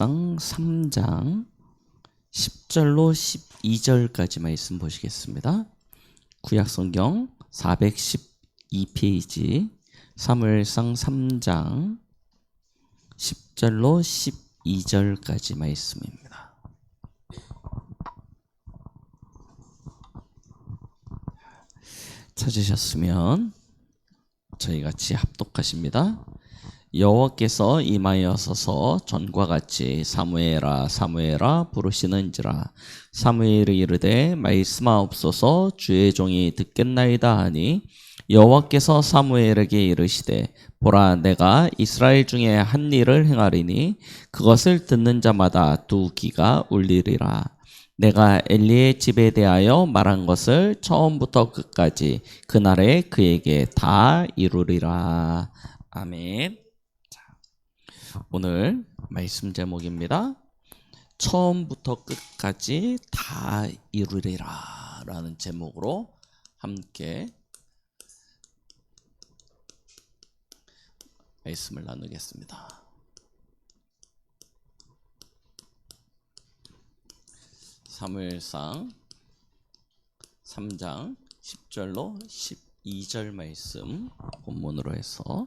사무엘상 3장 10절로 12절까지 말씀 보시겠습니다. 구약성경 412페이지 사무엘상 3장 10절로 12절까지 말씀입니다. 찾으셨으면 저희 같이 합독하십니다. 여호와께서 임하여서서 전과 같이 사무엘아 사무엘아 부르시는지라. 사무엘이 이르되 말씀하옵소서 주의 종이 듣겠나이다 하니 여호와께서 사무엘에게 이르시되 보라 내가 이스라엘 중에 한 일을 행하리니 그것을 듣는 자마다 두 귀가 울리리라. 내가 엘리의 집에 대하여 말한 것을 처음부터 끝까지 그날에 그에게 다 이루리라. 아멘. 오늘 말씀 제목입니다. 처음부터 끝까지 다 이루리라 라는 제목으로 함께 말씀을 나누겠습니다. 사무엘상 3장 10절로 12절 말씀 본문으로 해서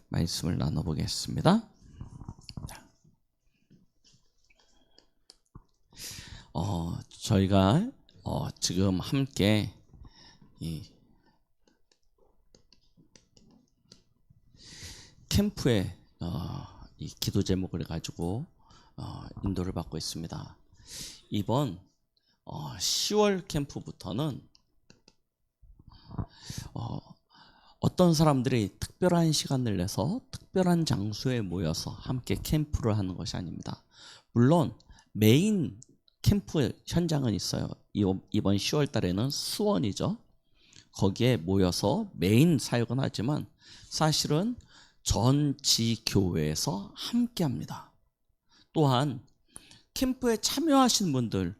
말씀을 나눠보겠습니다. 저희가 지금 함께 이 캠프에 이 기도 제목을 가지고 인도를 받고 있습니다. 이번 10월 캠프부터는 어떤 사람들이 특별한 시간을 내서 특별한 장소에 모여서 함께 캠프를 하는 것이 아닙니다. 물론 메인 캠프 현장은 있어요. 이번 10월 달에는 수원이죠. 거기에 모여서 메인 사역은 하지만 사실은 전 지교회에서 함께 합니다. 또한 캠프에 참여하시는 분들,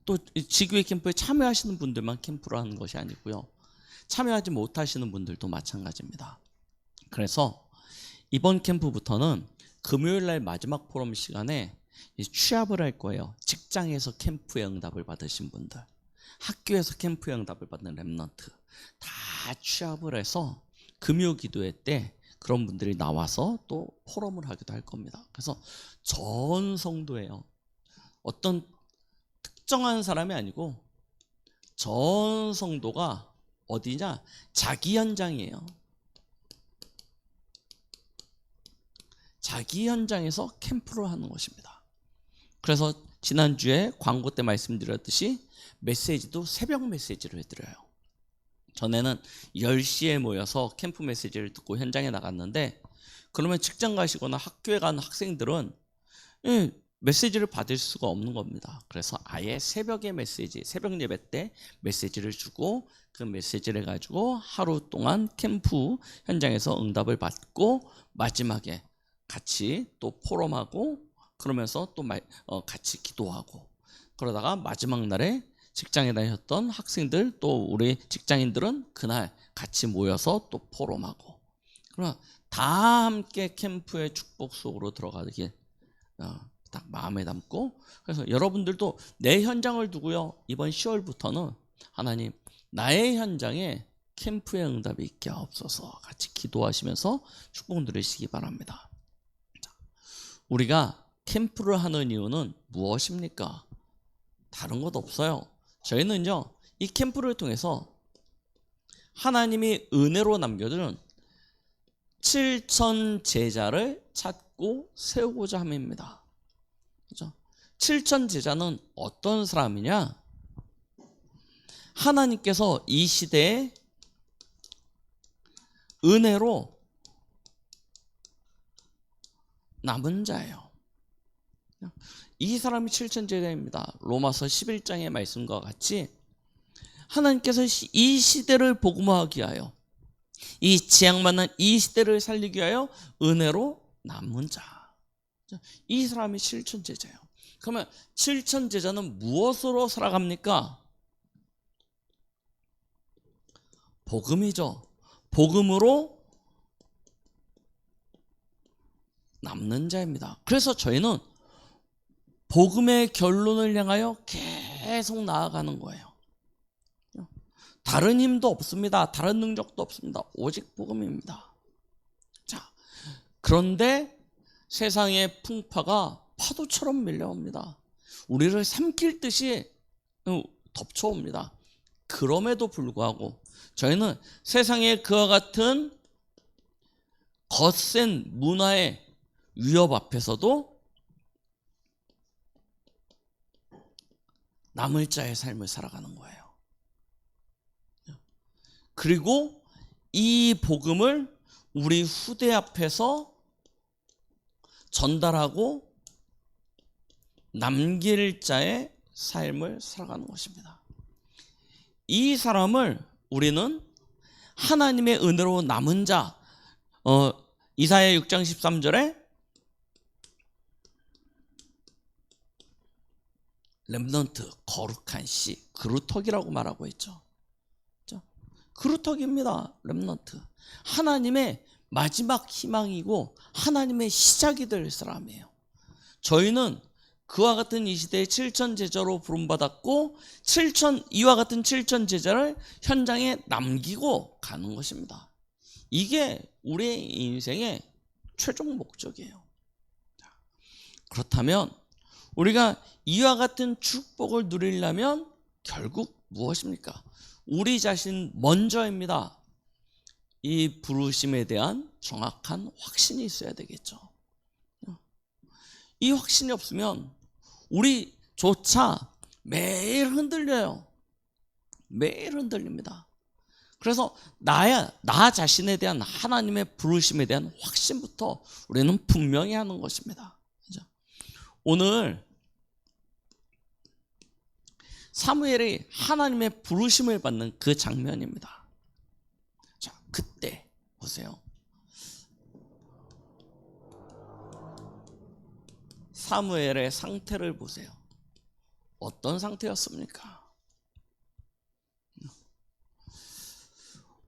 또 지교회 캠프에 참여하시는 분들만 캠프를 하는 것이 아니고요. 참여하지 못하시는 분들도 마찬가지입니다. 그래서 이번 캠프부터는 금요일 날 마지막 포럼 시간에 취합을 할 거예요. 직장에서 캠프에 응답을 받으신 분들, 학교에서 캠프에 응답을 받는 렘넌트 다 취합을 해서 금요 기도회 때 그런 분들이 나와서 또 포럼을 하기도 할 겁니다. 그래서 전 성도예요. 어떤 특정한 사람이 아니고 전 성도가 어디냐? 자기 현장이에요. 자기 현장에서 캠프를 하는 것입니다. 그래서 지난주에 광고 때 말씀드렸듯이 메시지도 새벽 메시지를 해드려요. 전에는 10시에 모여서 캠프 메시지를 듣고 현장에 나갔는데, 그러면 직장 가시거나 학교에 가는 학생들은 메시지를 받을 수가 없는 겁니다. 그래서 아예 새벽에 메시지, 새벽 예배 때 메시지를 주고 그 메시지를 가지고 하루 동안 캠프 현장에서 응답을 받고 마지막에 같이 또 포럼하고 그러면서 또 같이 기도하고 그러다가 마지막 날에 직장에 다녔던 학생들 또 우리 직장인들은 그날 같이 모여서 또 포럼하고 그러면 다 함께 캠프의 축복 속으로 들어가길 딱 마음에 담고, 그래서 여러분들도 내 현장을 두고요, 이번 10월부터는 하나님 나의 현장에 캠프의 응답이 있게 하옵소서 같이 기도하시면서 축복 누리시기 바랍니다. 우리가 캠프를 하는 이유는 무엇입니까? 다른 것 없어요. 저희는요, 이 캠프를 통해서 하나님이 은혜로 남겨주는 7천 제자를 찾고 세우고자 함입니다. 그렇죠? 7천 제자는 어떤 사람이냐? 하나님께서 이 시대에 은혜로 남은 자예요. 이 사람이 7천 제자입니다. 로마서 11장의 말씀과 같이 하나님께서 이 시대를 복음화하기 위하여, 이 재앙만난 이 시대를 살리기 위하여 은혜로 남은 자, 이 사람이 7천 제자예요. 그러면 7천 제자는 무엇으로 살아갑니까? 복음이죠. 복음으로 남는 자입니다. 그래서 저희는 복음의 결론을 향하여 계속 나아가는 거예요. 다른 힘도 없습니다. 다른 능력도 없습니다. 오직 복음입니다. 자, 그런데 세상의 풍파가 파도처럼 밀려옵니다. 우리를 삼킬 듯이 덮쳐옵니다. 그럼에도 불구하고 저희는 세상의 그와 같은 거센 문화의 위협 앞에서도 남을 자의 삶을 살아가는 거예요. 그리고 이 복음을 우리 후대 앞에서 전달하고 남길 자의 삶을 살아가는 것입니다. 이 사람을 우리는 하나님의 은혜로 남은 자, 이사야 6장 13절에 렘넌트, 거룩한 씨, 그루터기라고 말하고 있죠. 그루터기입니다. 렘넌트. 하나님의 마지막 희망이고 하나님의 시작이 될 사람이에요. 저희는 그와 같은 이 시대의 7천 제자로 부름받았고 이와 같은 7천 제자를 현장에 남기고 가는 것입니다. 이게 우리의 인생의 최종 목적이에요. 그렇다면 우리가 이와 같은 축복을 누리려면 결국 무엇입니까? 우리 자신 먼저입니다. 이 부르심에 대한 정확한 확신이 있어야 되겠죠. 이 확신이 없으면 우리조차 매일 흔들려요. 매일 흔들립니다. 그래서 나 자신에 대한 하나님의 부르심에 대한 확신부터 우리는 분명히 하는 것입니다. 오늘 사무엘이 하나님의 부르심을 받는 그 장면입니다. 자, 그때 보세요. 사무엘의 상태를 보세요. 어떤 상태였습니까?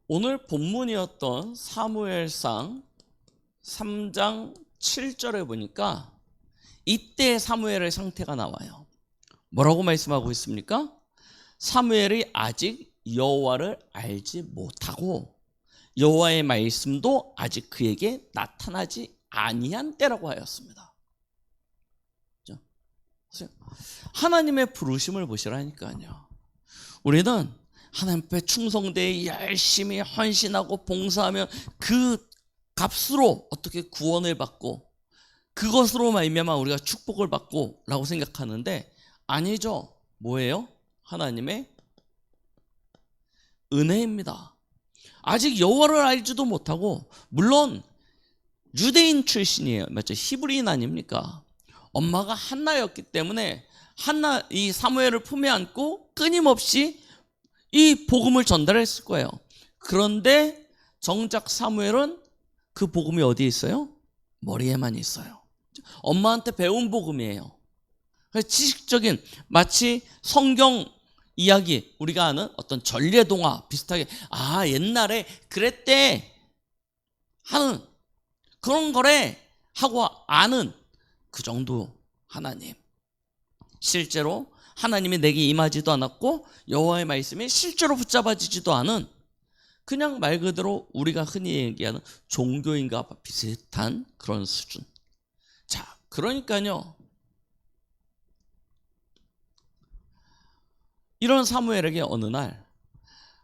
오늘 본문이었던 사무엘상 3장 7절에 보니까 이때 사무엘의 상태가 나와요. 뭐라고 말씀하고 있습니까? 사무엘이 아직 여호와를 알지 못하고 여호와의 말씀도 아직 그에게 나타나지 아니한 때라고 하였습니다. 하나님의 부르심을 보시라니까요. 우리는 하나님 앞에 충성되어 열심히 헌신하고 봉사하면 그 값으로 어떻게 구원을 받고 그것으로 말미암아 우리가 축복을 받고 라고 생각하는데 아니죠. 뭐예요? 하나님의 은혜입니다. 아직 여호와를 알지도 못하고, 물론 유대인 출신이에요. 맞죠? 히브리인 아닙니까? 엄마가 한나였기 때문에 이 사무엘을 품에 안고 끊임없이 이 복음을 전달했을 거예요. 그런데 정작 사무엘은 그 복음이 어디에 있어요? 머리에만 있어요. 엄마한테 배운 복음이에요. 지식적인, 마치 성경 이야기, 우리가 아는 어떤 전래동화 비슷하게 옛날에 그랬대 하는 그런 거래 하고 아는 그 정도 하나님. 실제로 하나님이 내게 임하지도 않았고 여호와의 말씀이 실제로 붙잡아지지도 않은, 그냥 말 그대로 우리가 흔히 얘기하는 종교인과 비슷한 그런 수준. 자, 그러니까요, 이런 사무엘에게 어느 날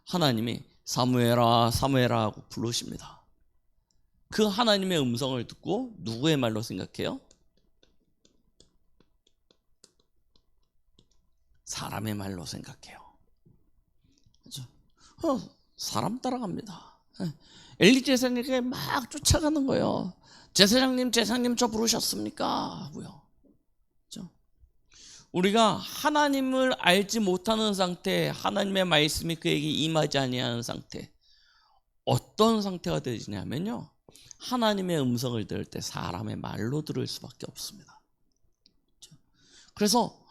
하나님이 사무엘아 사무엘아 하고 부르십니다. 그 하나님의 음성을 듣고 누구의 말로 생각해요? 사람의 말로 생각해요. 그렇죠? 사람 따라갑니다. 엘리 제사장에게 막 쫓아가는 거예요. 제사장님 저 부르셨습니까? 하고요. 그렇죠? 우리가 하나님을 알지 못하는 상태, 하나님의 말씀이 그에게 임하지 아니하는 상태, 어떤 상태가 되지냐면요, 하나님의 음성을 들을 때 사람의 말로 들을 수밖에 없습니다. 그래서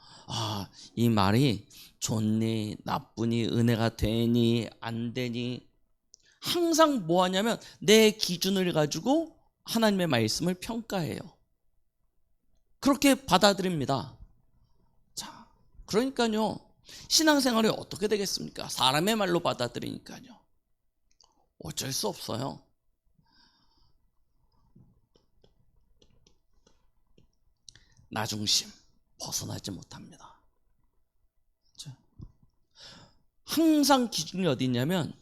이 말이 좋니 나쁘니 은혜가 되니 안 되니 항상 뭐 하냐면 내 기준을 가지고 하나님의 말씀을 평가해요. 그렇게 받아들입니다. 그러니까요, 신앙생활이 어떻게 되겠습니까? 사람의 말로 받아들이니까요. 어쩔 수 없어요. 나 중심 벗어나지 못합니다. 항상 기준이 어디 있냐면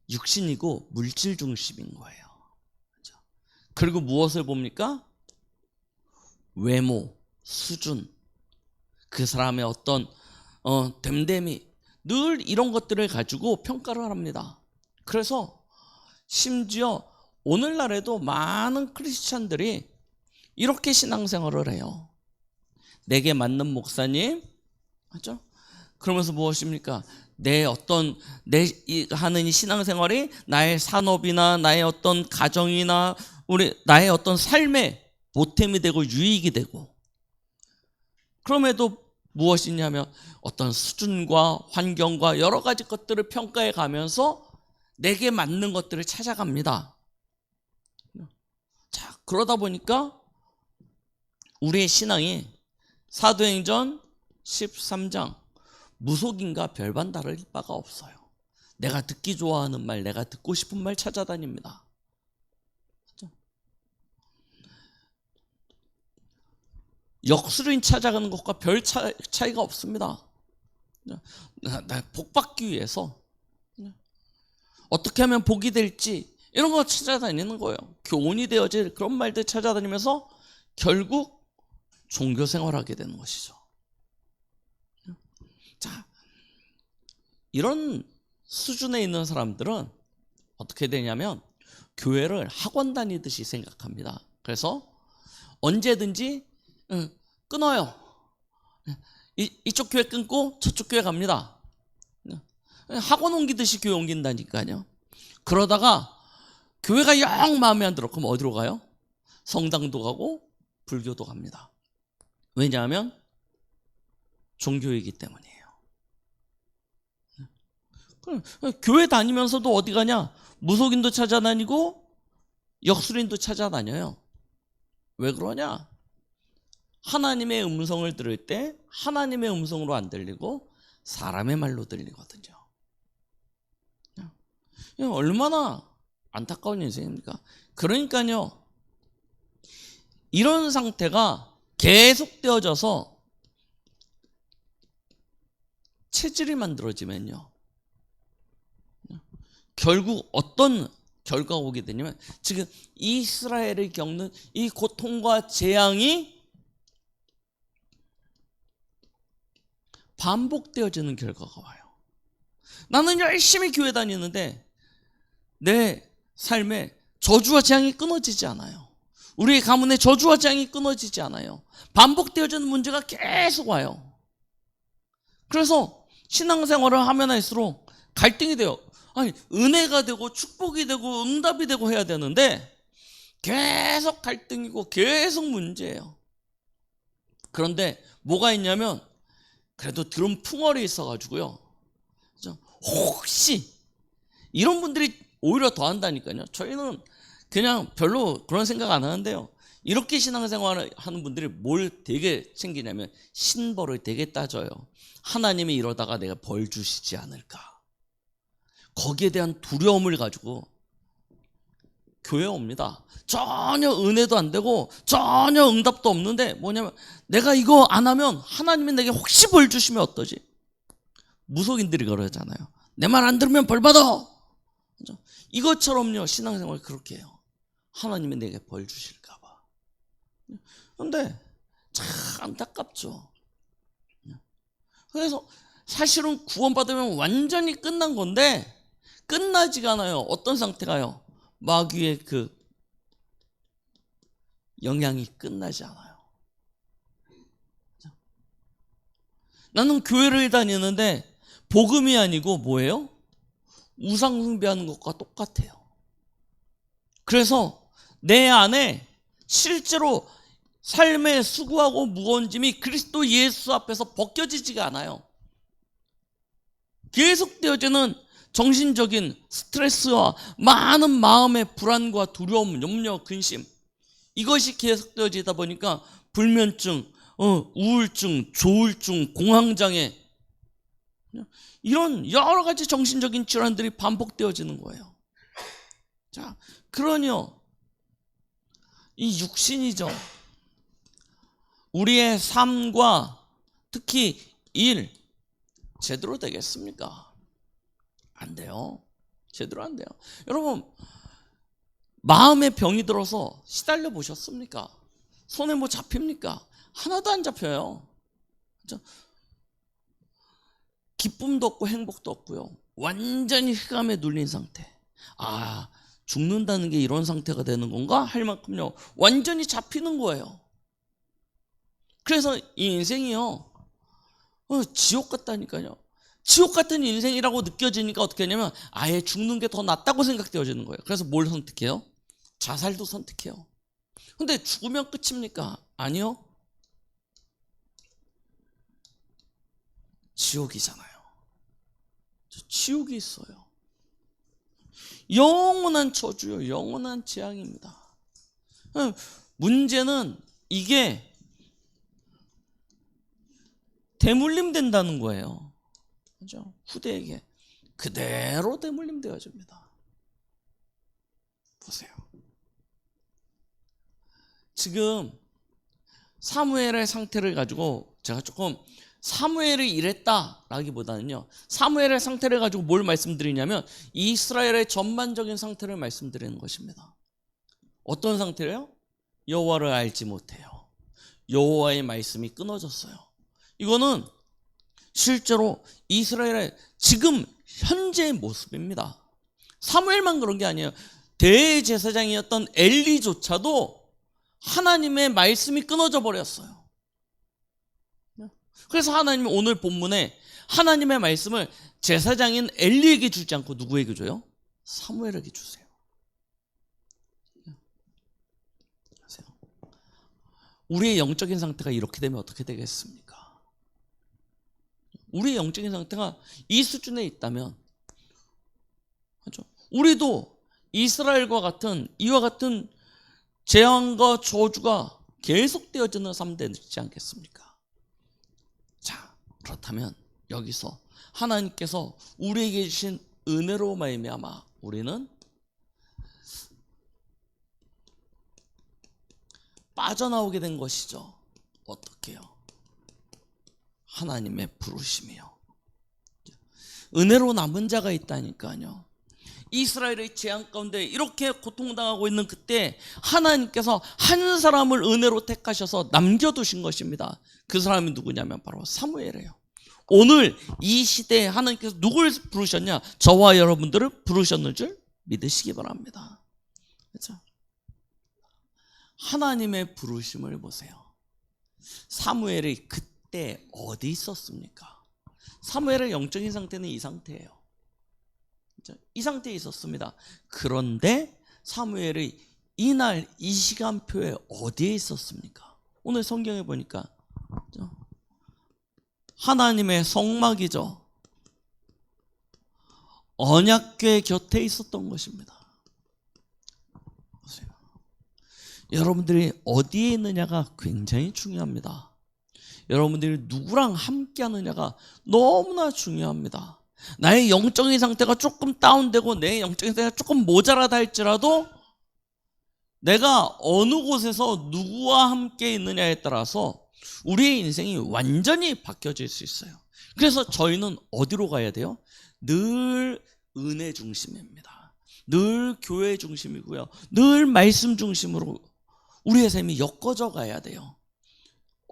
육신이고 물질 중심인 거예요. 그리고 무엇을 봅니까? 외모, 수준, 그 사람의 어떤 됨됨이, 늘 이런 것들을 가지고 평가를 합니다. 그래서 심지어 오늘날에도 많은 크리스찬들이 이렇게 신앙생활을 해요. 내게 맞는 목사님, 맞죠? 그러면서 무엇입니까? 내 하는 이 신앙생활이 나의 산업이나 나의 어떤 가정이나 나의 어떤 삶에 보탬이 되고 유익이 되고, 그럼에도 무엇이냐면 어떤 수준과 환경과 여러 가지 것들을 평가해 가면서 내게 맞는 것들을 찾아갑니다. 자, 그러다 보니까 우리의 신앙이 사도행전 13장 무속인과 별반 다를 바가 없어요. 내가 듣기 좋아하는 말, 내가 듣고 싶은 말 찾아다닙니다. 역술인 찾아가는 것과 별 차이가 없습니다. 복 받기 위해서 어떻게 하면 복이 될지 이런 거 찾아다니는 거예요. 교훈이 되어질 그런 말들 찾아다니면서 결국 종교 생활하게 되는 것이죠. 자, 이런 수준에 있는 사람들은 어떻게 되냐면 교회를 학원 다니듯이 생각합니다. 그래서 언제든지 끊어요. 이쪽 교회 끊고 저쪽 교회 갑니다. 학원 옮기듯이 교회 옮긴다니까요. 그러다가 교회가 영 마음에 안 들어. 그럼 어디로 가요? 성당도 가고 불교도 갑니다. 왜냐하면 종교이기 때문이에요. 교회 다니면서도 어디 가냐? 무속인도 찾아다니고 역술인도 찾아다녀요. 왜 그러냐? 하나님의 음성을 들을 때 하나님의 음성으로 안 들리고 사람의 말로 들리거든요. 얼마나 안타까운 인생입니까? 그러니까요, 이런 상태가 계속되어져서 체질이 만들어지면요, 결국 어떤 결과가 오게 되냐면 지금 이스라엘을 겪는 이 고통과 재앙이 반복되어지는 결과가 와요. 나는 열심히 교회 다니는데 내 삶에 저주와 재앙이 끊어지지 않아요. 우리의 가문에 저주와 재앙이 끊어지지 않아요. 반복되어지는 문제가 계속 와요. 그래서 신앙생활을 하면 할수록 갈등이 돼요. 아니, 은혜가 되고 축복이 되고 응답이 되고 해야 되는데 계속 갈등이고 계속 문제예요. 그런데 뭐가 있냐면 그래도 들은 풍월이 있어가지고요, 혹시 이런 분들이 오히려 더 한다니까요. 저희는 그냥 별로 그런 생각 안 하는데요, 이렇게 신앙생활을 하는 분들이 뭘 되게 챙기냐면 신벌을 되게 따져요. 하나님이 이러다가 내가 벌 주시지 않을까, 거기에 대한 두려움을 가지고 교회에 옵니다. 전혀 은혜도 안 되고 전혀 응답도 없는데 뭐냐면 내가 이거 안 하면 하나님이 내게 혹시 벌 주시면 어떠지? 무속인들이 그러잖아요. 내 말 안 들으면 벌 받아. 이것처럼요, 신앙생활 그렇게 해요. 하나님이 내게 벌 주실까 봐. 그런데 참 안타깝죠. 그래서 사실은 구원받으면 완전히 끝난 건데 끝나지가 않아요. 어떤 상태가요? 마귀의 그 영향이 끝나지 않아요. 나는 교회를 다니는데 복음이 아니고 뭐예요? 우상 숭배하는 것과 똑같아요. 그래서 내 안에 실제로 삶의 수고하고 무거운 짐이 그리스도 예수 앞에서 벗겨지지가 않아요. 계속되어지는 정신적인 스트레스와 많은 마음의 불안과 두려움, 염려, 근심, 이것이 계속되어지다 보니까 불면증, 우울증, 조울증, 공황장애, 이런 여러 가지 정신적인 질환들이 반복되어지는 거예요. 자, 그러니요, 이 육신이죠. 우리의 삶과 특히 일 제대로 되겠습니까? 안 돼요. 제대로 안 돼요. 여러분, 마음에 병이 들어서 시달려 보셨습니까? 손에 뭐 잡힙니까? 하나도 안 잡혀요. 그렇죠? 기쁨도 없고 행복도 없고요. 완전히 흑암에 눌린 상태. 아, 죽는다는 게 이런 상태가 되는 건가? 할 만큼요. 완전히 잡히는 거예요. 그래서 이 인생이요, 지옥 같다니까요. 지옥 같은 인생이라고 느껴지니까 어떻게 하냐면 아예 죽는 게 더 낫다고 생각되어지는 거예요. 그래서 뭘 선택해요? 자살도 선택해요. 근데 죽으면 끝입니까? 아니요. 지옥이잖아요. 지옥이 있어요. 영원한 저주요, 영원한 재앙입니다. 문제는 이게 대물림 된다는 거예요. 그죠? 후대에게 그대로 대물림 되어집니다. 보세요. 지금 사무엘의 상태를 가지고 제가 조금 사무엘이 이랬다라기보다는요, 사무엘의 상태를 가지고 뭘 말씀드리냐면 이스라엘의 전반적인 상태를 말씀드리는 것입니다. 어떤 상태래요? 여호와를 알지 못해요. 여호와의 말씀이 끊어졌어요. 이거는 실제로 이스라엘의 지금 현재의 모습입니다. 사무엘만 그런 게 아니에요. 대제사장이었던 엘리조차도 하나님의 말씀이 끊어져 버렸어요. 그래서 하나님이 오늘 본문에 하나님의 말씀을 제사장인 엘리에게 주지 않고 누구에게 줘요? 사무엘에게 주세요. 우리의 영적인 상태가 이렇게 되면 어떻게 되겠습니까? 우리의 영적인 상태가 이 수준에 있다면, 그렇죠? 우리도 이스라엘과 같은 이와 같은 재앙과 저주가 계속되어지는 삶 되지 않겠습니까? 자, 그렇다면 여기서 하나님께서 우리에게 주신 은혜로 말미암아 우리는 빠져나오게 된 것이죠. 어떻게요? 하나님의 부르심이요. 은혜로 남은 자가 있다니까요. 이스라엘의 재앙 가운데 이렇게 고통당하고 있는 그때 하나님께서 한 사람을 은혜로 택하셔서 남겨두신 것입니다. 그 사람이 누구냐면 바로 사무엘이에요. 오늘 이 시대에 하나님께서 누굴 부르셨냐? 저와 여러분들을 부르셨는 줄 믿으시기 바랍니다. 그렇죠? 하나님의 부르심을 보세요. 사무엘이 그때 어디 있었습니까? 사무엘의 영적인 상태는 이 상태예요. 이 상태에 있었습니다. 그런데 사무엘이 이날 이 시간표에 어디에 있었습니까? 오늘 성경에 보니까 하나님의 성막이죠. 언약궤 곁에 있었던 것입니다. 보세요. 여러분들이 어디에 있느냐가 굉장히 중요합니다. 여러분들이 누구랑 함께 하느냐가 너무나 중요합니다. 나의 영적인 상태가 조금 다운되고 내 영적인 상태가 조금 모자라다 할지라도 내가 어느 곳에서 누구와 함께 있느냐에 따라서 우리의 인생이 완전히 바뀌어질 수 있어요. 그래서 저희는 어디로 가야 돼요? 늘 은혜 중심입니다. 늘 교회 중심이고요. 늘 말씀 중심으로 우리의 삶이 엮어져 가야 돼요.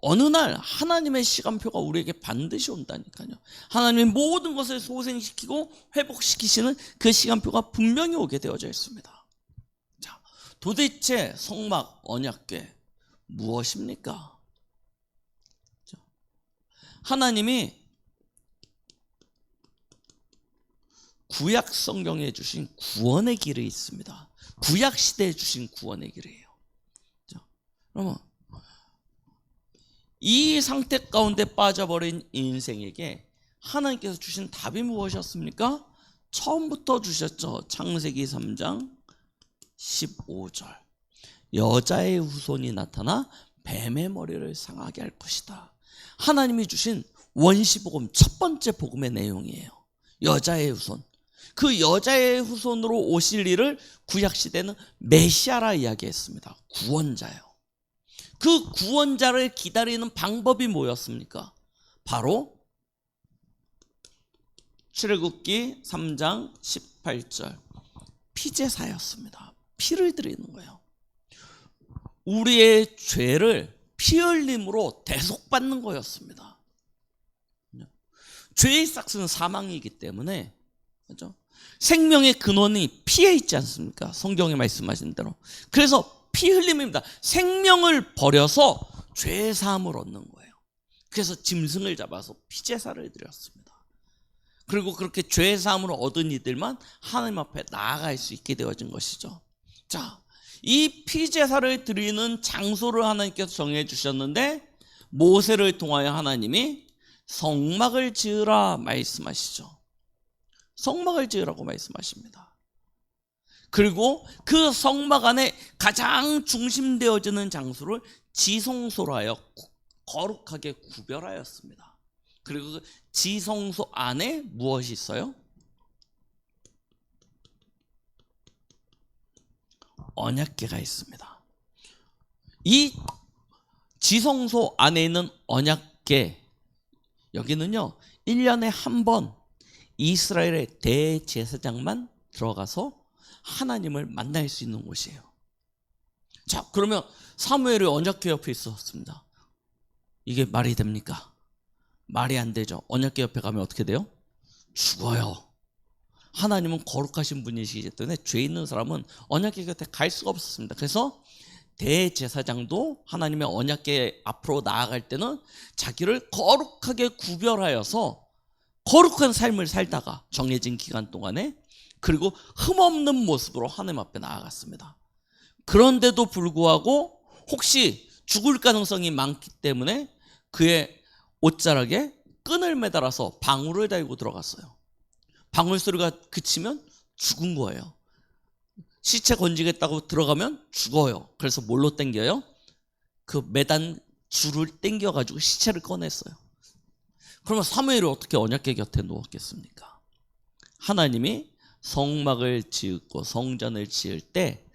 어느 날 하나님의 시간표가 우리에게 반드시 온다니까요. 하나님의 모든 것을 소생시키고 회복시키시는 그 시간표가 분명히 오게 되어져 있습니다. 자, 도대체 성막 언약궤 무엇입니까? 하나님이 구약 성경에 주신 구원의 길이 있습니다. 구약 시대에 주신 구원의 길이에요. 그러면 이 상태 가운데 빠져버린 인생에게 하나님께서 주신 답이 무엇이었습니까? 처음부터 주셨죠. 창세기 3장 15절. 여자의 후손이 나타나 뱀의 머리를 상하게 할 것이다. 하나님이 주신 원시복음 첫 번째 복음의 내용이에요. 여자의 후손. 그 여자의 후손으로 오실 이를 구약시대는 메시아라 이야기했습니다. 구원자요. 그 구원자를 기다리는 방법이 뭐였습니까? 바로 출애굽기 3장 18절 피제사였습니다. 피를 드리는 거예요. 우리의 죄를 피 흘림으로 대속받는 거였습니다. 죄의 삭스는 사망이기 때문에, 그렇죠? 생명의 근원이 피에 있지 않습니까? 성경에 말씀하신 대로. 그래서 피 흘림입니다. 생명을 버려서 죄 사함을 얻는 거예요. 그래서 짐승을 잡아서 피제사를 드렸습니다. 그리고 그렇게 죄 사함을 얻은 이들만 하나님 앞에 나아갈 수 있게 되어진 것이죠. 자, 이 피제사를 드리는 장소를 하나님께서 정해 주셨는데 모세를 통하여 하나님이 성막을 지으라 말씀하시죠. 성막을 지으라고 말씀하십니다. 그리고 그 성막 안에 가장 중심되어지는 장소를 지성소로 하여 거룩하게 구별하였습니다. 그리고 그 지성소 안에 무엇이 있어요? 언약궤가 있습니다. 이 지성소 안에 있는 언약궤, 여기는요 1년에 한 번 이스라엘의 대제사장만 들어가서 하나님을 만날 수 있는 곳이에요. 자, 그러면 사무엘이 언약궤 옆에 있었습니다. 이게 말이 됩니까? 말이 안 되죠. 언약궤 옆에 가면 어떻게 돼요? 죽어요. 하나님은 거룩하신 분이시기 때문에 죄 있는 사람은 언약궤 곁에 갈 수가 없었습니다. 그래서 대제사장도 하나님의 언약궤 앞으로 나아갈 때는 자기를 거룩하게 구별하여서 거룩한 삶을 살다가 정해진 기간 동안에, 그리고 흠없는 모습으로 하나님 앞에 나아갔습니다. 그런데도 불구하고 혹시 죽을 가능성이 많기 때문에 그의 옷자락에 끈을 매달아서 방울을 달고 들어갔어요. 방울 소리가 그치면 죽은 거예요. 시체 건지겠다고 들어가면 죽어요. 그래서 뭘로 당겨요? 그 매단 줄을 당겨가지고 시체를 꺼냈어요. 그러면 사무엘이 어떻게 언약궤 곁에 누웠겠습니까? 하나님이 성막을 지었고 성전을 지을 때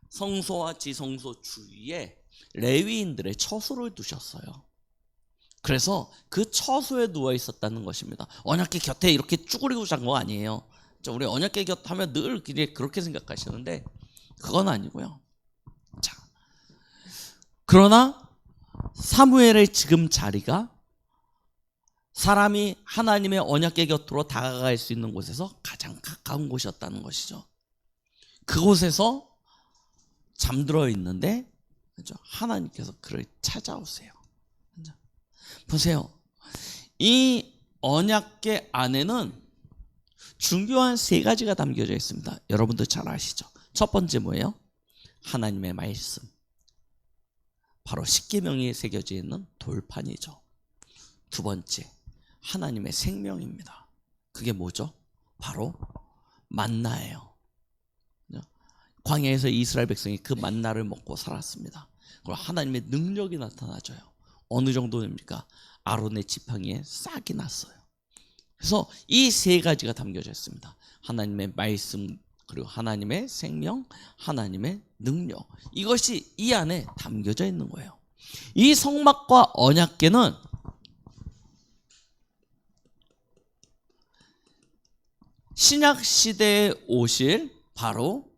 성소와 지성소 주위에 레위인들의 처소를 두셨어요. 그래서 그 처소에 누워 있었다는 것입니다. 언약궤 곁에 이렇게 쭈그리고 잔 거 아니에요. 우리 언약궤 곁 하면 늘 그렇게 생각하시는데 그건 아니고요. 자, 그러나 사무엘의 지금 자리가 사람이 하나님의 언약궤 곁으로 다가갈 수 있는 곳에서 가장 가까운 곳이었다는 것이죠. 그곳에서 잠들어 있는데, 그렇죠? 하나님께서 그를 찾아오세요. 그렇죠? 보세요. 이 언약궤 안에는 중요한 세 가지가 담겨져 있습니다. 여러분도 잘 아시죠? 첫 번째 뭐예요? 하나님의 말씀. 바로 십계명이 새겨져 있는 돌판이죠. 두 번째, 하나님의 생명입니다. 그게 뭐죠? 바로 만나예요. 광야에서 이스라엘 백성이 그 만나를 먹고 살았습니다. 그리고 하나님의 능력이 나타나져요. 어느 정도입니까? 아론의 지팡이에 싹이 났어요. 그래서 이 세 가지가 담겨져 있습니다. 하나님의 말씀, 그리고 하나님의 생명, 하나님의 능력. 이것이 이 안에 담겨져 있는 거예요. 이 성막과 언약궤는 신약 시대에 오실 바로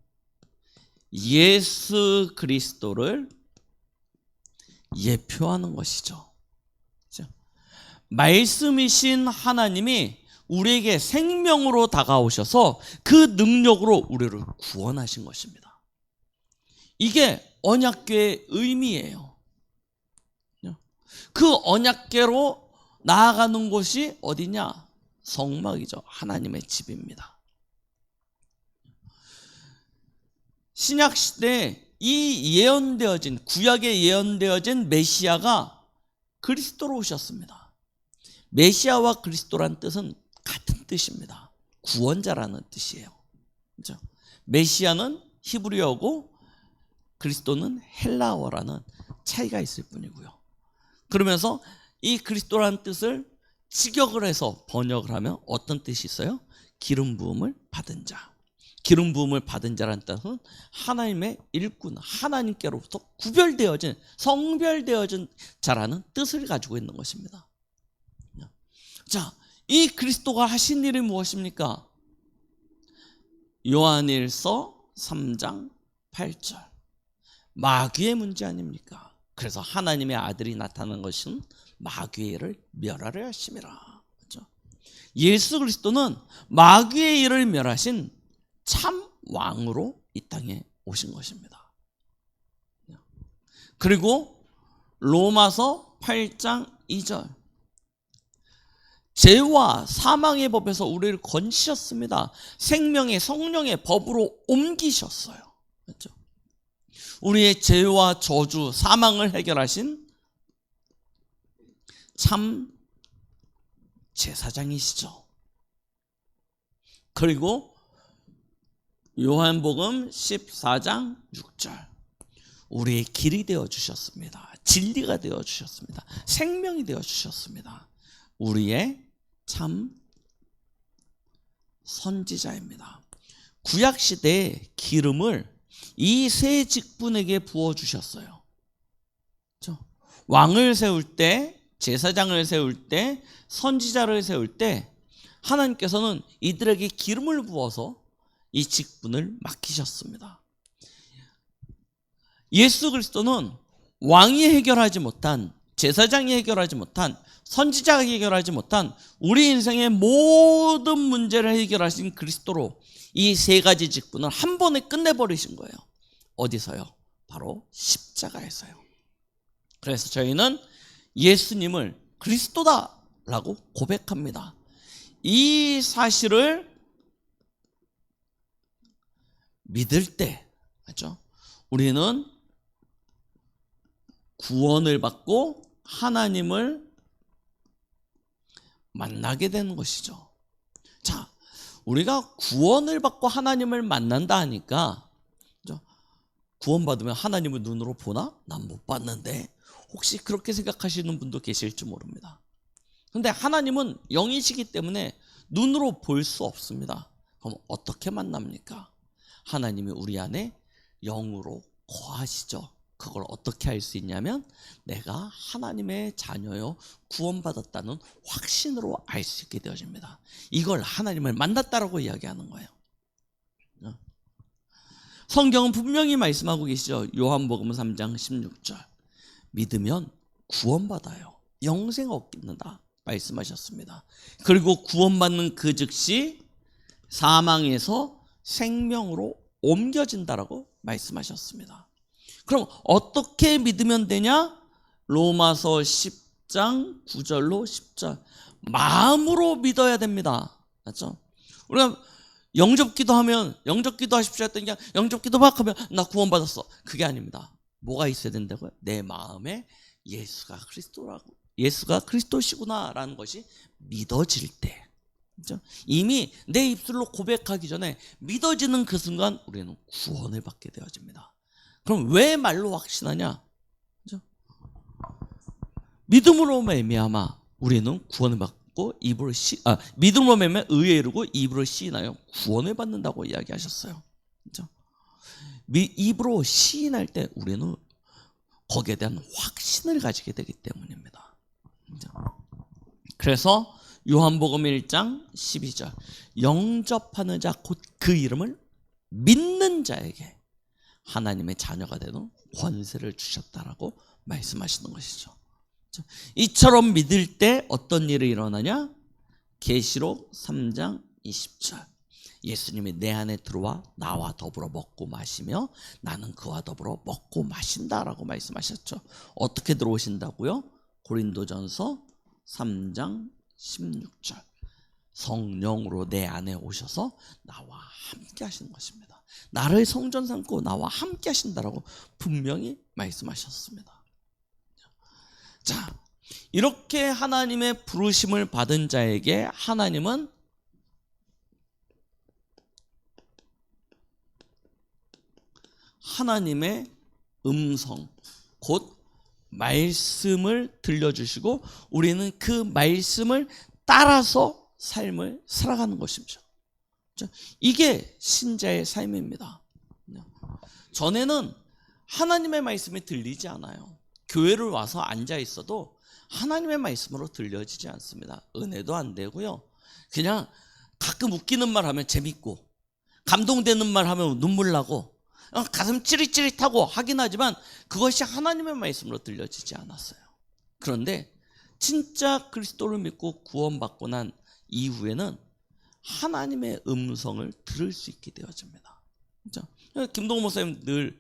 예수 그리스도를 예표하는 것이죠. 말씀이신 하나님이 우리에게 생명으로 다가오셔서 그 능력으로 우리를 구원하신 것입니다. 이게 언약궤의 의미예요. 그 언약궤로 나아가는 곳이 어디냐? 성막이죠. 하나님의 집입니다. 신약 시대에 이 예언되어진, 구약에 예언되어진 메시아가 그리스도로 오셨습니다. 메시아와 그리스도란 뜻은 같은 뜻입니다. 구원자라는 뜻이에요. 그렇죠? 메시아는 히브리어고 그리스도는 헬라어라는 차이가 있을 뿐이고요. 그러면서 이 그리스도라는 뜻을 직역을 해서 번역을 하면 어떤 뜻이 있어요? 기름 부음을 받은 자. 기름 부음을 받은 자라는 뜻은 하나님의 일꾼, 하나님께로부터 구별되어진, 성별되어진 자라는 뜻을 가지고 있는 것입니다. 자, 이 그리스도가 하신 일이 무엇입니까? 요한일서 3장 8절. 마귀의 문제 아닙니까? 그래서 하나님의 아들이 나타난 것은 마귀의 일을 멸하려 하심이라. 그렇죠? 예수 그리스도는 마귀의 일을 멸하신 참 왕으로 이 땅에 오신 것입니다. 그리고 로마서 8장 2절. 죄와 사망의 법에서 우리를 건지셨습니다. 생명의 성령의 법으로 옮기셨어요. 그렇죠? 우리의 죄와 저주, 사망을 해결하신 참 제사장이시죠. 그리고 요한복음 14장 6절. 우리의 길이 되어 주셨습니다. 진리가 되어 주셨습니다. 생명이 되어 주셨습니다. 우리의 참 선지자입니다. 구약시대에 기름을 이 세 직분에게 부어주셨어요. 그렇죠? 왕을 세울 때, 제사장을 세울 때, 선지자를 세울 때 하나님께서는 이들에게 기름을 부어서 이 직분을 맡기셨습니다. 예수 그리스도는 왕이 해결하지 못한, 제사장이 해결하지 못한, 선지자가 해결하지 못한 우리 인생의 모든 문제를 해결하신 그리스도로 이 세 가지 직분을 한 번에 끝내버리신 거예요. 어디서요? 바로 십자가에서요. 그래서 저희는 예수님을 그리스도다라고 고백합니다. 이 사실을 믿을 때, 맞죠? 우리는 구원을 받고 하나님을 만나게 되는 것이죠. 자, 우리가 구원을 받고 하나님을 만난다 하니까 구원받으면 하나님을 눈으로 보나? 난 못 봤는데. 혹시 그렇게 생각하시는 분도 계실지 모릅니다. 그런데 하나님은 영이시기 때문에 눈으로 볼 수 없습니다. 그럼 어떻게 만납니까? 하나님이 우리 안에 영으로 거하시죠. 그걸 어떻게 알 수 있냐면 내가 하나님의 자녀요 구원받았다는 확신으로 알 수 있게 되어집니다. 이걸 하나님을 만났다라고 이야기하는 거예요. 성경은 분명히 말씀하고 계시죠. 요한복음 3장 16절. 믿으면 구원받아요. 영생 얻는다 말씀하셨습니다. 그리고 구원받는 그 즉시 사망에서 생명으로 옮겨진다라고 말씀하셨습니다. 그럼 어떻게 믿으면 되냐? 로마서 10장 9절로 10절. 마음으로 믿어야 됩니다. 맞죠? 우리가 영접기도 하면 영접기도 하십시오 했더니 그냥 영접기도 막 하면 나 구원받았어. 그게 아닙니다. 뭐가 있어야 된다고요? 내 마음에 예수가 그리스도시구나라는 것이 믿어질 때. 그렇죠? 이미 내 입술로 고백하기 전에 믿어지는 그 순간 우리는 구원을 받게 되어집니다. 그럼 왜 말로 확신하냐? 그렇죠? 믿음으로 말미암아 우리는 구원을 받고 믿음으로 말미암아 의에 이르고 입으로 시인하여 구원을 받는다고 이야기하셨어요. 그렇죠? 입으로 시인할 때 우리는 거기에 대한 확신을 가지게 되기 때문입니다. 그렇죠? 그래서 요한복음 1장 12절 영접하는 자 곧 그 이름을 믿는 자에게 하나님의 자녀가 되는 권세를 주셨다라고 말씀하시는 것이죠. 이처럼 믿을 때 어떤 일이 일어나냐? 계시록 3장 20절 예수님이 내 안에 들어와 나와 더불어 먹고 마시며 나는 그와 더불어 먹고 마신다라고 말씀하셨죠. 어떻게 들어오신다고요? 고린도전서 3장 16절 성령으로 내 안에 오셔서 나와 함께 하시는 것입니다. 나를 성전 삼고 나와 함께 하신다라고 분명히 말씀하셨습니다. 자, 이렇게 하나님의 부르심을 받은 자에게 하나님은 하나님의 음성, 곧 말씀을 들려주시고 우리는 그 말씀을 따라서 삶을 살아가는 것이죠. 이게 신자의 삶입니다. 전에는 하나님의 말씀이 들리지 않아요. 교회를 와서 앉아 있어도 하나님의 말씀으로 들려지지 않습니다. 은혜도 안 되고요. 그냥 가끔 웃기는 말 하면 재밌고 감동되는 말 하면 눈물 나고 가슴 찌릿찌릿하고 하긴 하지만 그것이 하나님의 말씀으로 들려지지 않았어요. 그런데 진짜 그리스도를 믿고 구원받고 난 이후에는 하나님의 음성을 들을 수 있게 되어집니다. 그렇죠? 김동호 목사님 늘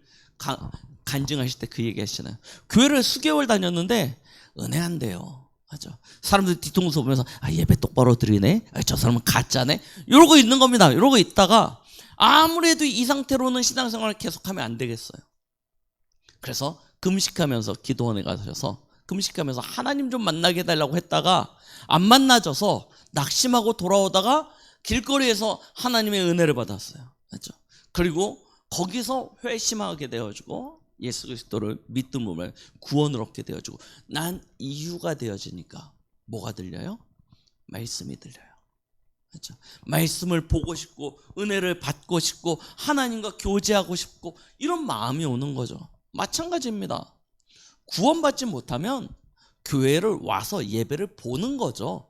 간증하실 때 그 얘기 하시잖아요. 교회를 수개월 다녔는데 은혜 안 돼요. 맞죠? 사람들 뒤통수 보면서 예배 똑바로 드리네. 저 사람은 가짜네. 이러고 있는 겁니다. 이러고 있다가 아무래도 이 상태로는 신앙생활을 계속하면 안 되겠어요. 그래서 금식하면서 기도원에 가셔서 금식하면서 하나님 좀 만나게 해달라고 했다가 안 만나져서 낙심하고 돌아오다가 길거리에서 하나님의 은혜를 받았어요. 맞죠? 그리고 거기서 회심하게 되어지고 예수 그리스도를 믿음으로 구원을 얻게 되어지고 난 이유가 되어지니까 뭐가 들려요? 말씀이 들려요. 그렇죠? 말씀을 보고 싶고 은혜를 받고 싶고 하나님과 교제하고 싶고 이런 마음이 오는 거죠. 마찬가지입니다. 구원받지 못하면 교회를 와서 예배를 보는 거죠.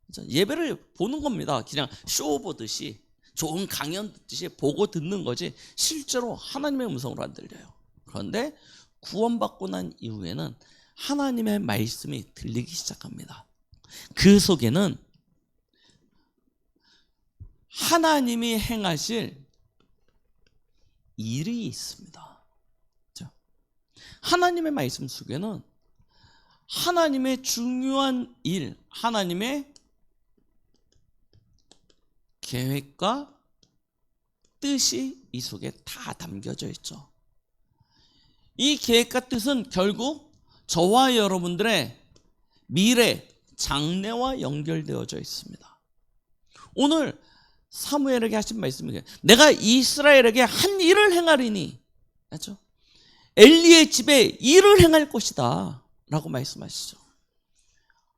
그렇죠? 예배를 보는 겁니다. 그냥 쇼 보듯이 좋은 강연 듣듯이 보고 듣는 거지 실제로 하나님의 음성으로 안 들려요. 그런데 구원받고 난 이후에는 하나님의 말씀이 들리기 시작합니다. 그 속에는 하나님이 행하실 일이 있습니다. 그렇죠? 하나님의 말씀 속에는 하나님의 중요한 일, 하나님의 계획과 뜻이 이 속에 다 담겨져 있죠. 이 계획과 뜻은 결국 저와 여러분들의 미래, 장래와 연결되어져 있습니다. 오늘 사무엘에게 하신 말씀이에요. 내가 이스라엘에게 한 일을 행하리니, 맞죠? 엘리의 집에 일을 행할 것이다 라고 말씀하시죠.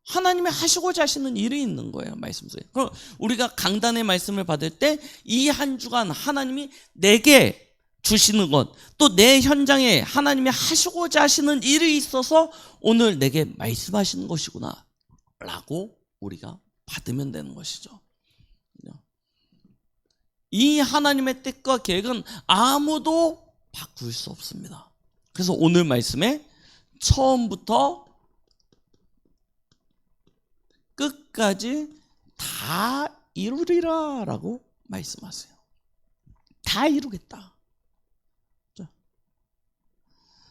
하나님이 하시고자 하시는 일이 있는 거예요, 말씀 속에. 그럼 우리가 강단의 말씀을 받을 때 이 한 주간 하나님이 내게 주시는 것, 또 내 현장에 하나님이 하시고자 하시는 일이 있어서 오늘 내게 말씀하시는 것이구나 라고 우리가 받으면 되는 것이죠. 이 하나님의 뜻과 계획은 아무도 바꿀 수 없습니다. 그래서 오늘 말씀에 처음부터 끝까지 다 이루리라 라고 말씀하세요. 다 이루겠다.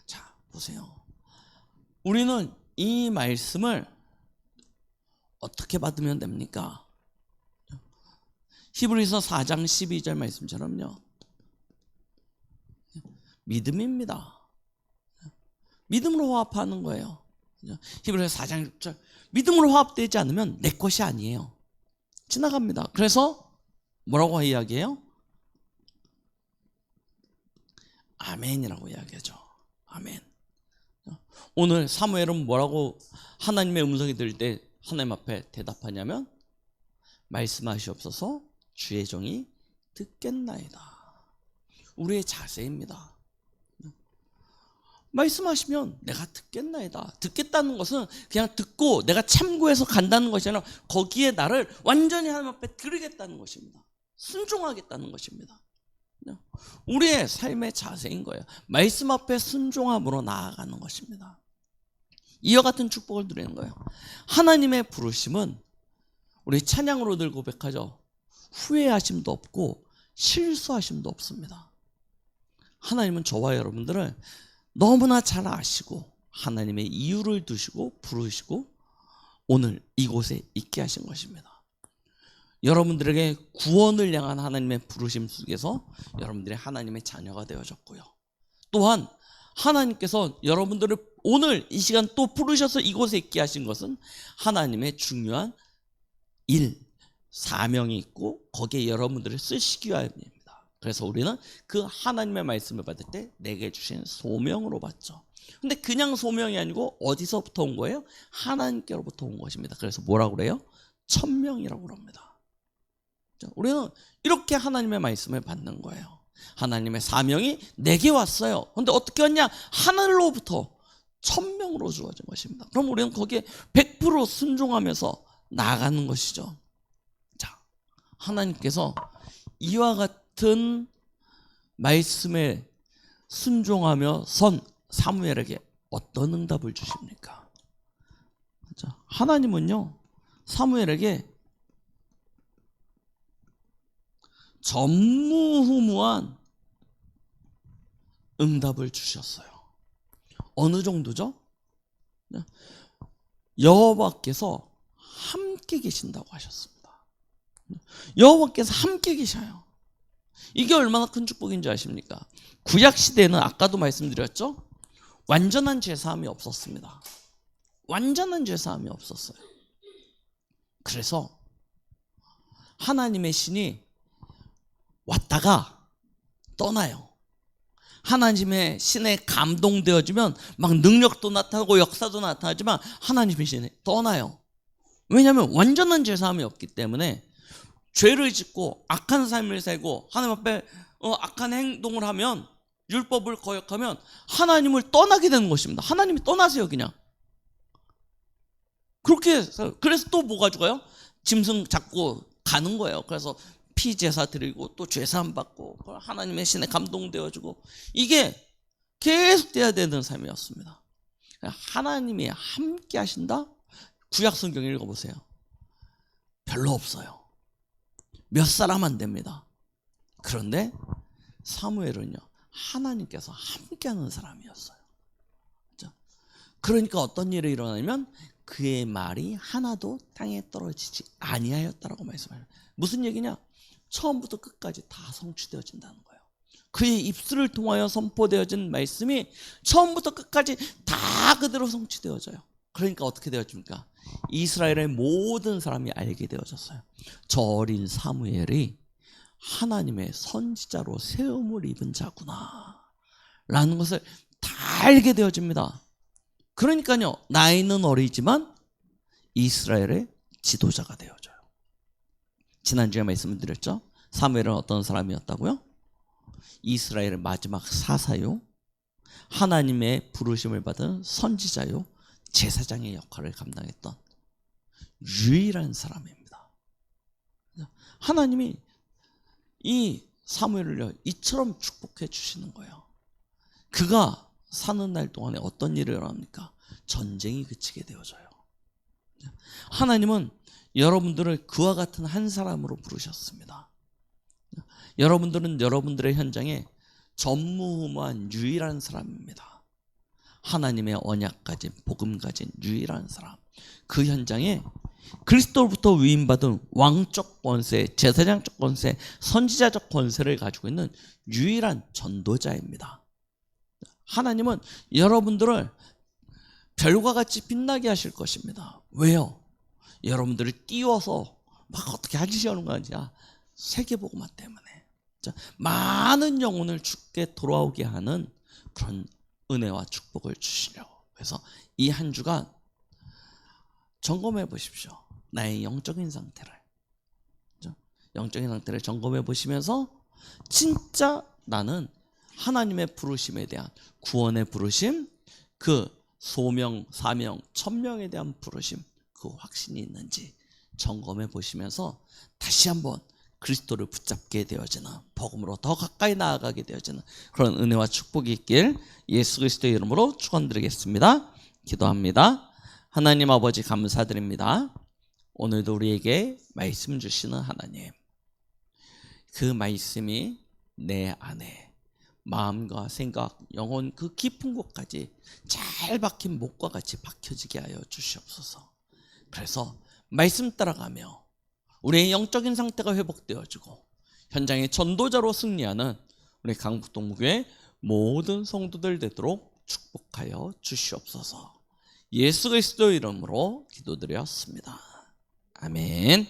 자, 보세요. 우리는 이 말씀을 어떻게 받으면 됩니까? 히브리서 4장 12절 말씀처럼요. 믿음입니다. 믿음으로 화합하는 거예요. 히브리서 4장 6절. 믿음으로 화합되지 않으면 내 것이 아니에요. 지나갑니다. 그래서 뭐라고 이야기해요? 아멘이라고 이야기하죠. 아멘. 오늘 사무엘은 뭐라고 하나님의 음성이 들릴 때 하나님 앞에 대답하냐면 말씀하시옵소서 주의 종이 듣겠나이다. 우리의 자세입니다. 말씀하시면 내가 듣겠나이다. 듣겠다는 것은 그냥 듣고 내가 참고해서 간다는 것이 아니라 거기에 나를 완전히 하나님 앞에 드리겠다는 것입니다. 순종하겠다는 것입니다. 우리의 삶의 자세인 거예요. 말씀 앞에 순종함으로 나아가는 것입니다. 이와 같은 축복을 누리는 거예요. 하나님의 부르심은 우리 찬양으로 늘 고백하죠. 후회하심도 없고 실수하심도 없습니다. 하나님은 저와 여러분들을 너무나 잘 아시고 하나님의 이유를 두시고 부르시고 오늘 이곳에 있게 하신 것입니다. 여러분들에게 구원을 향한 하나님의 부르심 속에서 여러분들이 하나님의 자녀가 되어졌고요. 또한 하나님께서 여러분들을 오늘 이 시간 또 부르셔서 이곳에 있게 하신 것은 하나님의 중요한 일, 사명이 있고 거기에 여러분들을 쓰시기 위함입니다. 그래서 우리는 그 하나님의 말씀을 받을 때 내게 주신 소명으로 받죠. 근데 그냥 소명이 아니고 어디서부터 온 거예요? 하나님께로부터 온 것입니다. 그래서 뭐라고 그래요? 천명이라고 합니다. 우리는 이렇게 하나님의 말씀을 받는 거예요. 하나님의 사명이 내게 왔어요. 근데 어떻게 왔냐? 하늘로부터 천명으로 주어진 것입니다. 그럼 우리는 거기에 100% 순종하면서 나아가는 것이죠. 자, 하나님께서 이와 같은 말씀에 순종하며 선 사무엘에게 어떤 응답을 주십니까? 자, 하나님은요, 사무엘에게 전무후무한 응답을 주셨어요. 어느 정도죠? 여호와께서 함께 계신다고 하셨습니다. 여호와께서 함께 계셔요. 이게 얼마나 큰 축복인지 아십니까? 구약 시대에는 아까도 말씀드렸죠? 완전한 죄사함이 없었습니다. 완전한 죄사함이 없었어요. 그래서 하나님의 신이 왔다가 떠나요. 하나님의 신에 감동되어지면 막 능력도 나타나고 역사도 나타나지만 하나님의 신이 떠나요. 왜냐하면 완전한 죄사함이 없기 때문에 죄를 짓고 악한 삶을 살고 하나님 앞에 악한 행동을 하면, 율법을 거역하면 하나님을 떠나게 되는 것입니다. 하나님이 떠나세요, 그냥. 그렇게 해서, 그래서 또 뭐가 죽어요? 짐승 잡고 가는 거예요. 그래서 피제사 드리고 또 죄사함 받고 하나님의 신에 감동되어지고, 이게 계속 돼야 되는 삶이었습니다. 하나님이 함께 하신다? 구약 성경 읽어보세요. 별로 없어요. 몇 사람 안 됩니다. 그런데 사무엘은요, 하나님께서 함께하는 사람이었어요. 그러니까 어떤 일이 일어나면 그의 말이 하나도 땅에 떨어지지 아니하였다라고 말씀해요. 무슨 얘기냐? 처음부터 끝까지 다 성취되어진다는 거예요. 그의 입술을 통하여 선포되어진 말씀이 처음부터 끝까지 다 그대로 성취되어져요. 그러니까 어떻게 되어집니까? 이스라엘의 모든 사람이 알게 되어졌어요. 저 어린 사무엘이 하나님의 선지자로 세움을 입은 자구나 라는 것을 다 알게 되어집니다. 그러니까요, 나이는 어리지만 이스라엘의 지도자가 되어져요. 지난주에 말씀을 드렸죠? 사무엘은 어떤 사람이었다고요? 이스라엘의 마지막 사사요, 하나님의 부르심을 받은 선지자요, 제사장의 역할을 감당했던 유일한 사람입니다. 하나님이 이 사무엘을 이처럼 축복해 주시는 거예요. 그가 사는 날 동안에 어떤 일이 일어납니까? 전쟁이 그치게 되어져요. 하나님은 여러분들을 그와 같은 한 사람으로 부르셨습니다. 여러분들은 여러분들의 현장에 전무후무한 유일한 사람입니다. 하나님의 언약 가진, 복음 가진 유일한 사람. 그 현장에 그리스도로부터 위임받은 왕적 권세, 제사장적 권세, 선지자적 권세를 가지고 있는 유일한 전도자입니다. 하나님은 여러분들을 별과 같이 빛나게 하실 것입니다. 왜요? 여러분들을 띄워서 막 어떻게 하시려는 거 아니야? 세계복음화 때문에. 많은 영혼을 주께 돌아오게 하는 그런 은혜와 축복을 주시려고. 그래서 이 한 주간 점검해 보십시오. 나의 영적인 상태를. 영적인 상태를 점검해 보시면서 진짜 나는 하나님의 부르심에 대한, 구원의 부르심, 그 소명, 사명, 천명에 대한 부르심, 그 확신이 있는지 점검해 보시면서 다시 한번 그리스도를 붙잡게 되어지는, 복음으로 더 가까이 나아가게 되어지는 그런 은혜와 축복이 있길 예수 그리스도의 이름으로 축원드리겠습니다. 기도합니다. 하나님 아버지 감사드립니다. 오늘도 우리에게 말씀 주시는 하나님, 그 말씀이 내 안에 마음과 생각, 영혼 그 깊은 곳까지 잘 박힌 목과 같이 박혀지게 하여 주시옵소서. 그래서 말씀 따라가며 우리의 영적인 상태가 회복되어지고 현장의 전도자로 승리하는 우리 강북동무교회 모든 성도들 되도록 축복하여 주시옵소서. 예수 그리스도 이름으로 기도드렸습니다. 아멘.